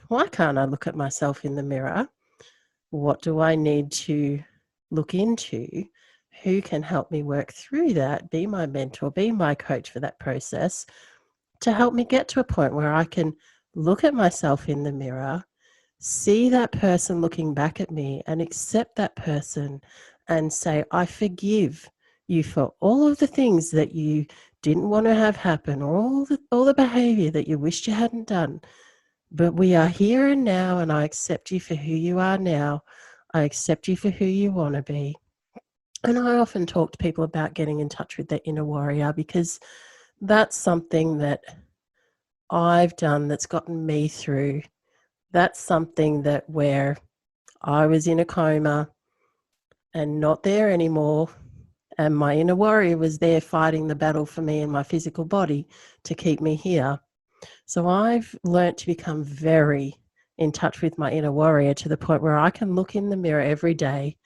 why can't I look at myself in the mirror? What do I need to look into? Who can help me work through that? Be my mentor, be my coach for that process, to help me get to a point where I can look at myself in the mirror, see that person looking back at me, and accept that person and say, I forgive you for all of the things that you didn't want to have happen, or all the behavior that you wished you hadn't done. But we are here and now, and I accept you for who you are now. I accept you for who you want to be. And I often talk to people about getting in touch with their inner warrior, because that's something that I've done that's gotten me through. That's something that where I was in a coma and not there anymore, and my inner warrior was there fighting the battle for me in my physical body to keep me here. So I've learnt to become very in touch with my inner warrior, to the point where I can look in the mirror every day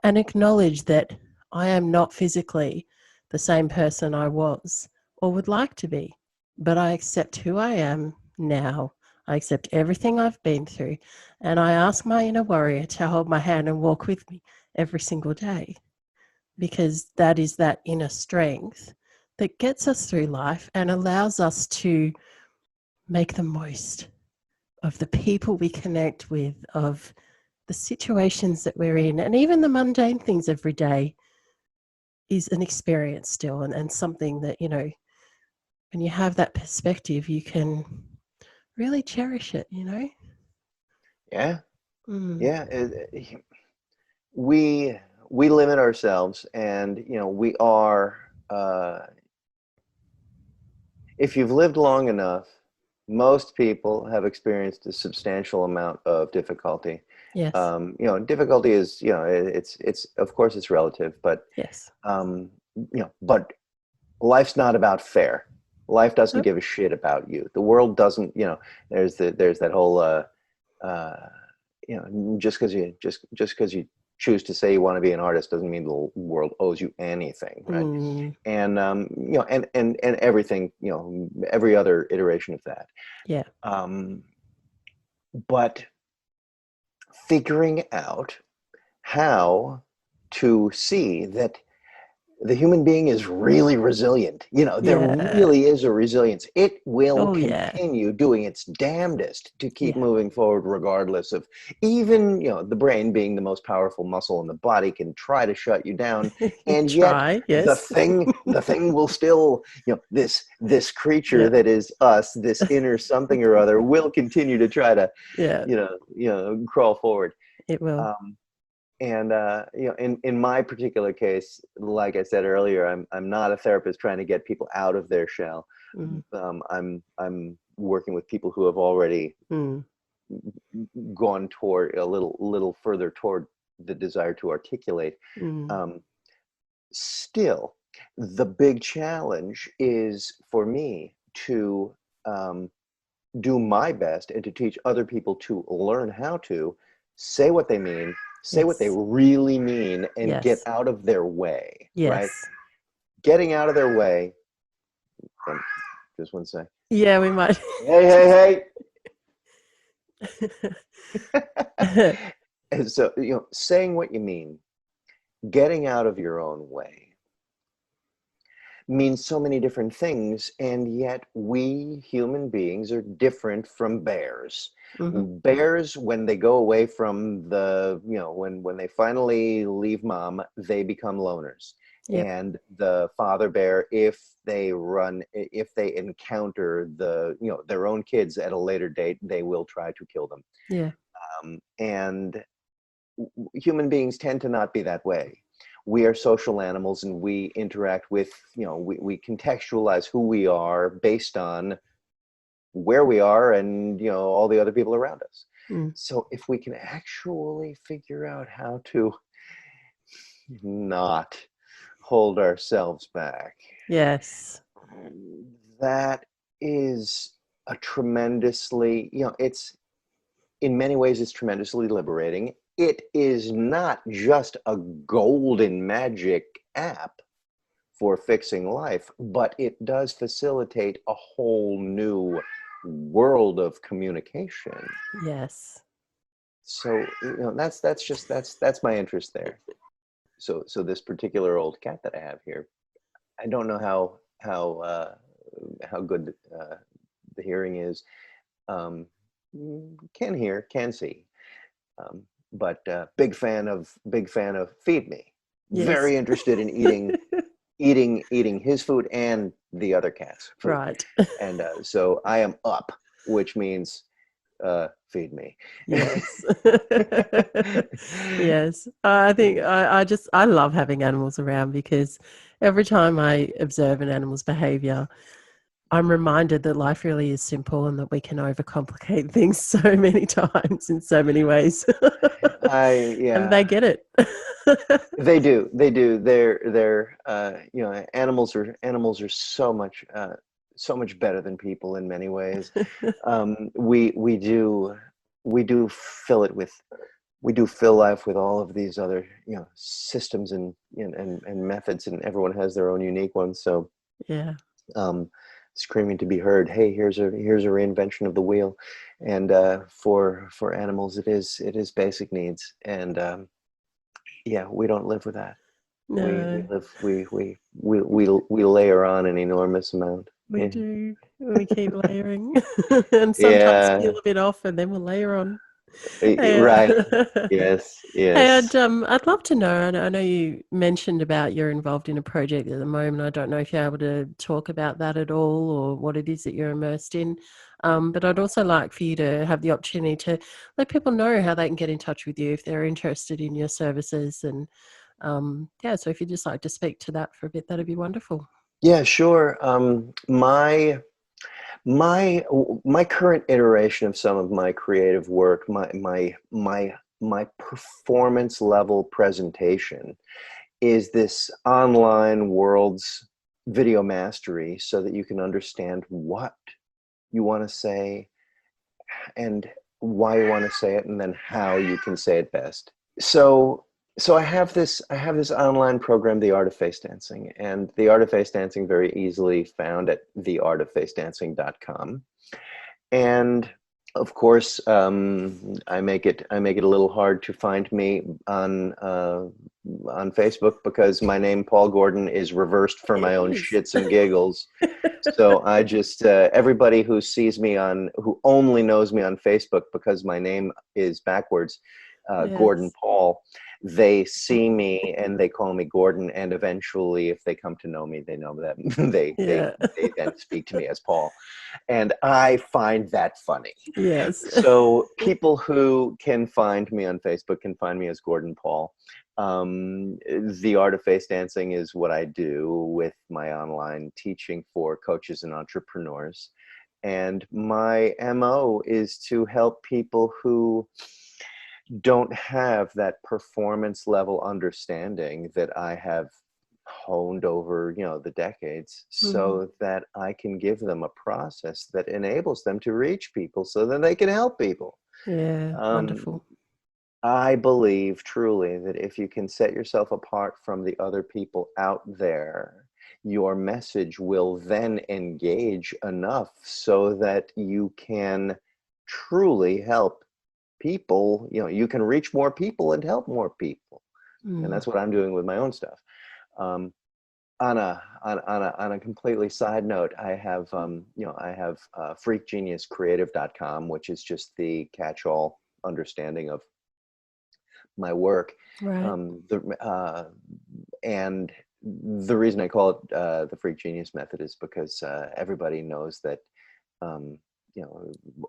and acknowledge that I am not physically the same person I was or would like to be, but I accept who I am now. I accept everything I've been through, and I ask my inner warrior to hold my hand and walk with me every single day, because that is that inner strength that gets us through life and allows us to make the most of the people we connect with, of the situations that we're in, and even the mundane things every day is an experience still, and something that, you know, when you have that perspective, you can really cherish it, you know? Yeah. Mm. Yeah. We limit ourselves, and we are, if you've lived long enough, most people have experienced a substantial amount of difficulty. Yes. Difficulty is, it's of course it's relative, but Yes. but life's not about fair. Life doesn't Nope. give a shit about you. The world doesn't. There's that whole just because you choose to say you want to be an artist doesn't mean the world owes you anything, right? Mm. And and everything, every other iteration of that. Yeah. But figuring out how to see that the human being is really resilient. There Yeah. really is a resilience. It will Oh, yeah. continue doing its damnedest to keep Yeah. moving forward, regardless of, even, the brain being the most powerful muscle in the body can try to shut you down. And yet Try, the yes. thing will still, this creature Yeah. that is us, this inner something or other, will continue to try to, Yeah, crawl forward. it will. Um, and in my particular case, like I said earlier, I'm not a therapist trying to get people out of their shell. Mm. I'm working with people who have already Mm. gone toward a little further toward the desire to articulate. Mm. Um, Still, the big challenge is for me to do my best and to teach other people to learn how to say what they mean, say what they Yes. really mean, and get Yes. out of their way, right? Yes. Getting out of their way. Just one sec. Yeah, we might. Hey, hey, hey. And so, saying what you mean, getting out of your own way means so many different things, and yet we human beings are different from bears. Hmm. Bears, when they go away from when they finally leave mom, they become loners. Yep. And the father bear, if they encounter their own kids at a later date, they will try to kill them. Yeah. And human beings tend to not be that way. We are social animals, and we interact with, we contextualize who we are based on where we are and, all the other people around us. Mm. So if we can actually figure out how to not hold ourselves back, Yes. that is a tremendously, it's in many ways, it's tremendously liberating. It is not just a golden magic app for fixing life, but it does facilitate a whole new world of communication. Yes. So, that's my interest there. So this particular old cat that I have here, I don't know how good the hearing is. Um, can hear, can see. But big fan of feed me. Yes. Very interested in eating his food and the other cat's food. Right. And so I am up, which means feed me. Yes. Yes. I think I love having animals around because every time I observe an animal's behavior, I'm reminded that life really is simple and that we can overcomplicate things so many times in so many ways. And they Yeah, get it. they do. They're animals are so much better than people in many ways. We do fill it with we do fill life with all of these other systems and methods, and everyone has their own unique ones. So Yeah. um, screaming to be heard, hey, here's a reinvention of the wheel. And for animals, it is basic needs. And yeah, we don't live with that. We No, live we layer on an enormous amount. we Yeah. do. We keep layering and sometimes Yeah. feel a bit off and then we'll layer on. Right. Yeah. Yes, Hey, yes. I'd love to know. I know you mentioned about you're involved in a project at the moment. I don't know if you're able to talk about that at all or what it is that you're immersed in. But I'd also like for you to have the opportunity to let people know how they can get in touch with you if they're interested in your services. And yeah, so if you'd just like to speak to that for a bit, that'd be wonderful. Yeah, sure. My current iteration of some of my creative work, my performance level presentation, is this online world's video mastery, so that you can understand what you want to say and why you want to say it, and then how you can say it best. So I have this online program, The Art of Face Dancing, and The Art of Face Dancing very easily found at theartoffacadancing.com. And of course, I make it a little hard to find me on Facebook, because my name, Paul Gordon, is reversed for It my own is. shits and giggles. So I just everybody who only knows me on Facebook because my name is backwards, Gordon Yes. Paul, they see me and they call me Gordon, and eventually, if they come to know me, they know that they they Yeah. they then speak to me as Paul, and I find that funny. Yes. So people who can find me on Facebook can find me as Gordon Paul. The Art of Face Dancing is what I do with my online teaching for coaches and entrepreneurs. And my MO is to help people who don't have that performance level understanding that I have honed over, the decades, Mhm. so that I can give them a process that enables them to reach people so that they can help people. Yeah, Um, wonderful. I believe truly that if you can set yourself apart from the other people out there, your message will then engage enough so that you can truly help people. You can reach more people and help more people. And Mm. that's what I'm doing with my own stuff. Um, on a completely side note, I have freakgeniuscreative.com, which is just the catch-all understanding of my work. Right. And the reason I call it the Freak Genius Method is because everybody knows that um,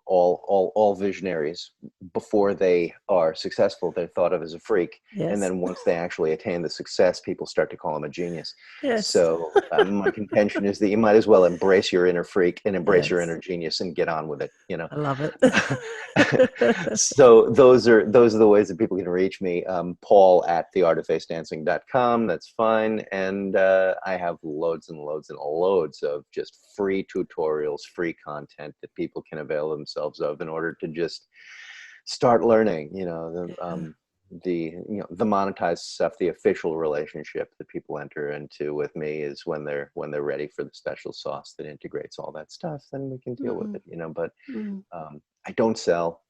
all visionaries, before they are successful, they're thought of as a freak, and Yes. then once they actually attain the success, people start to call them a genius. Yes. So my contention is that you might as well embrace your inner freak and embrace your Yes. inner genius and get on with it. I love it. So those are the ways that people can reach me. Paul at theartoffacedancing.com. That's fine. And I have loads and loads and loads of just free tutorials, free content that people can avail themselves of in order to just start learning. Yeah. The monetized stuff, the official relationship that people enter into with me is when they're ready for the special sauce that integrates all that stuff. Then we can deal with Mm, it. But mm. I don't sell.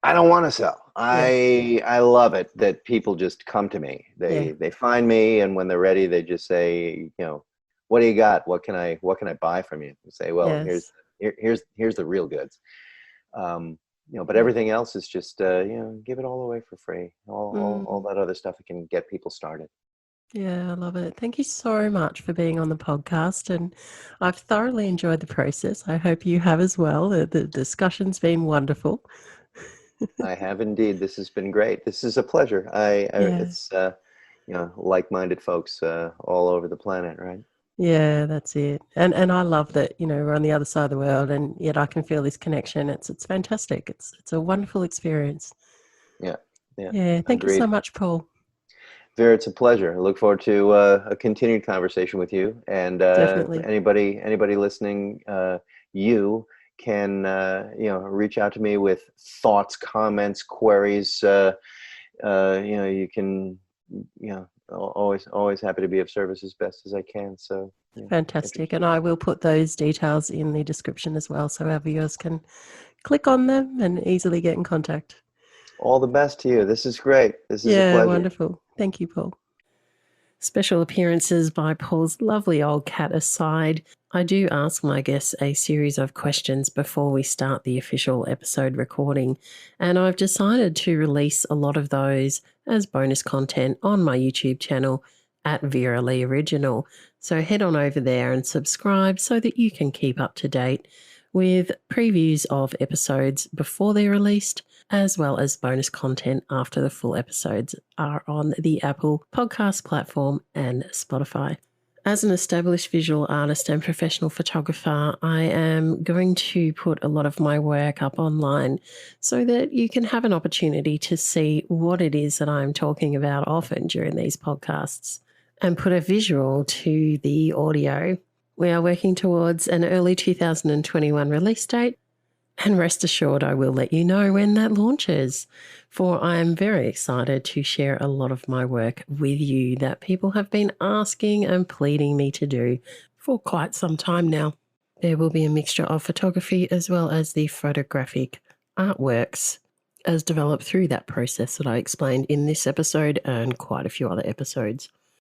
I don't want to sell. Yeah. I love it that people just come to me. Yeah. They find me, and when they're ready, they just say, what do you got? What can I buy from you? I say, well, Yes. here's the real goods. But Yeah. everything else is just give it all away for free. All Mm. that other stuff that can get people started. Yeah, I love it. Thank you so much for being on the podcast, and I've thoroughly enjoyed the process. I hope you have as well. The discussion's been wonderful. I have indeed. This has been great. This is a pleasure. Yeah. It's like-minded folks all over the planet, right? Yeah, that's it. And I love that, we're on the other side of the world and yet I can feel this connection. It's fantastic. It's a wonderful experience. Yeah, yeah, Yeah, thank you so agreed. much, Paul. Vera, it's a pleasure. I look forward to a continued conversation with you. And Definitely. anybody listening, you can reach out to me with thoughts, comments, queries. You can always happy to be of service as best as I can. So if you, Fantastic. And I will put those details in the description as well so our viewers can click on them and easily get in contact. all the best to you. This is great. This is a Yeah, pleasure. wonderful. Thank you, Paul. Special appearances by Paul's lovely old cat aside, I do ask my guests a series of questions before we start the official episode recording, and I've decided to release a lot of those as bonus content on my YouTube channel at Vera-Lee Original. So head on over there and subscribe so that you can keep up to date with previews of episodes before they're released, as well as bonus content after the full episodes are on the Apple podcast platform and Spotify. As an established visual artist and professional photographer, I am going to put a lot of my work up online so that you can have an opportunity to see what it is that I'm talking about often during these podcasts and put a visual to the audio. We are working towards an early 2021 release date, and rest assured I will let you know when that launches, for I am very excited to share a lot of my work with you that people have been asking and pleading me to do for quite some time now. There will be a mixture of photography as well as the photographic artworks as developed through that process that I explained in this episode and quite a few other episodes.